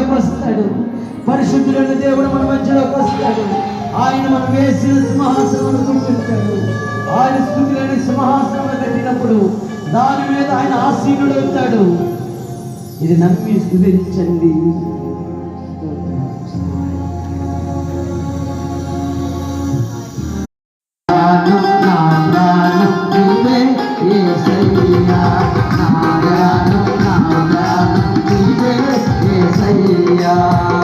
మధ్యలోకి వస్తాడు. పరిశుద్ధులైన దేవుడు మన మధ్యలోకి వస్తాడు. ఆయన మనం వేసిన సింహాసనం కూర్చుంటాడు. ఆయన స్తుతులని సింహాసనం కట్టినప్పుడు దాని మీద ఆయన ఆసీనుడవుతాడు. ఇది నమ్మి స్తుతించండి. యేసయ్యా